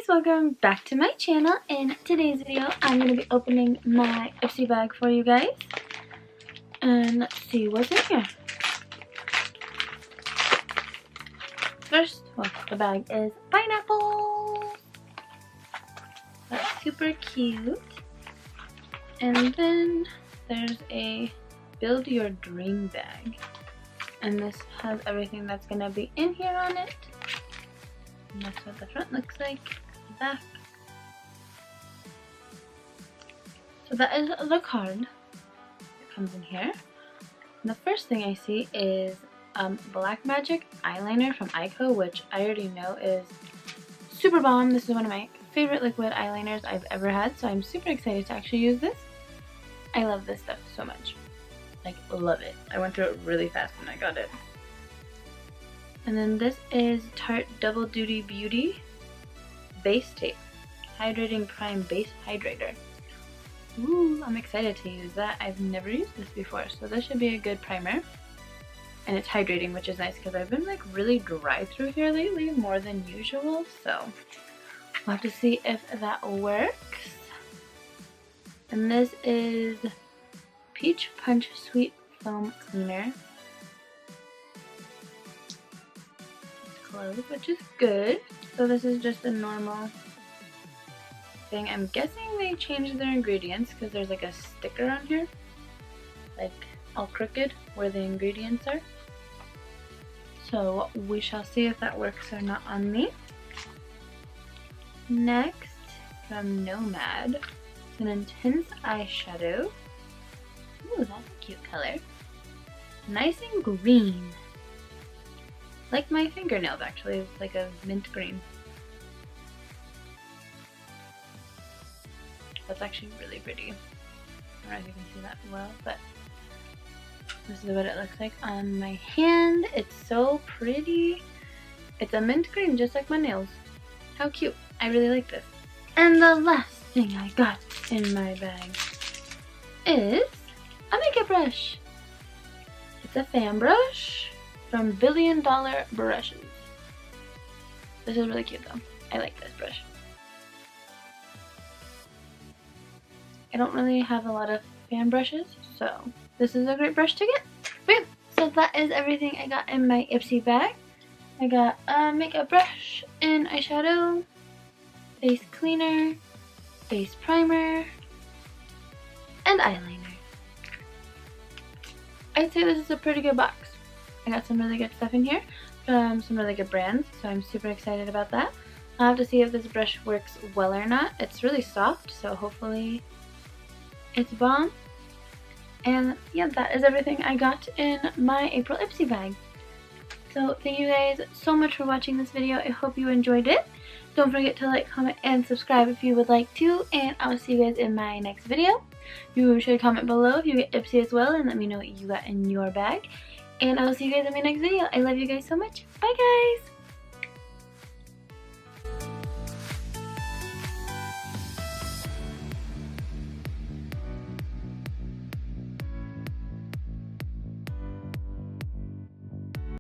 welcome back to my channel. In today's video, I'm going to be opening my Ipsy bag for you guys. And let's see what's in here. First, well, the bag is pineapple. That's super cute. And then there's a build your dream bag. And this has everything that's going to be in here on it. And that's what the front looks like, the back. So that is the card that comes in here. And the first thing I see is Black Magic eyeliner from Ico, which I already know is super bomb. This is one of my favorite liquid eyeliners I've ever had, so I'm super excited to actually use this. I love this stuff so much. Like, love it. I went through it really fast when I got it. And then this is Tarte Double Duty Beauty Base Tape. Hydrating Prime Base Hydrator. Ooh, I'm excited to use that. I've never used this before, so this should be a good primer. And it's hydrating, which is nice because I've been like really dry through here lately, more than usual, so we'll have to see if that works. And this is Peach Punch Sweet Foam Cleaner. Closed, which is good. So this is just a normal thing. I'm guessing they changed their ingredients because there's like a sticker on here, like all crooked, where the ingredients are. So we shall see if that works or not on me. Next, from Nomad, it's an intense eyeshadow. Ooh, that's a cute color. Nice and green. Like my fingernails, actually. It's like a mint green. That's actually really pretty. I don't know if you can see that well, but this is what it looks like on my hand. It's so pretty. It's a mint green, just like my nails. How cute. I really like this. And the last thing I got in my bag is a makeup brush. It's a fan brush from $1 Billion Brushes. This is really cute though. I like this brush. I don't really have a lot of fan brushes, so this is a great brush to get. But yeah, so that is everything I got in my Ipsy bag. I got a makeup brush and eyeshadow, face cleaner, face primer, and eyeliner. I'd say this is a pretty good box. I got some really good stuff in here from some really good brands, so I'm super excited about that. I'll have to see if this brush works well or not. It's really soft, so hopefully it's bomb. And yeah, that is everything I got in my April Ipsy bag. So thank you guys so much for watching this video. I hope you enjoyed it. Don't forget to like, comment, and subscribe if you would like to, and I'll see you guys in my next video. You should comment below if you get Ipsy as well and let me know what you got in your bag. And I will see you guys in my next video. I love you guys so much. Bye guys!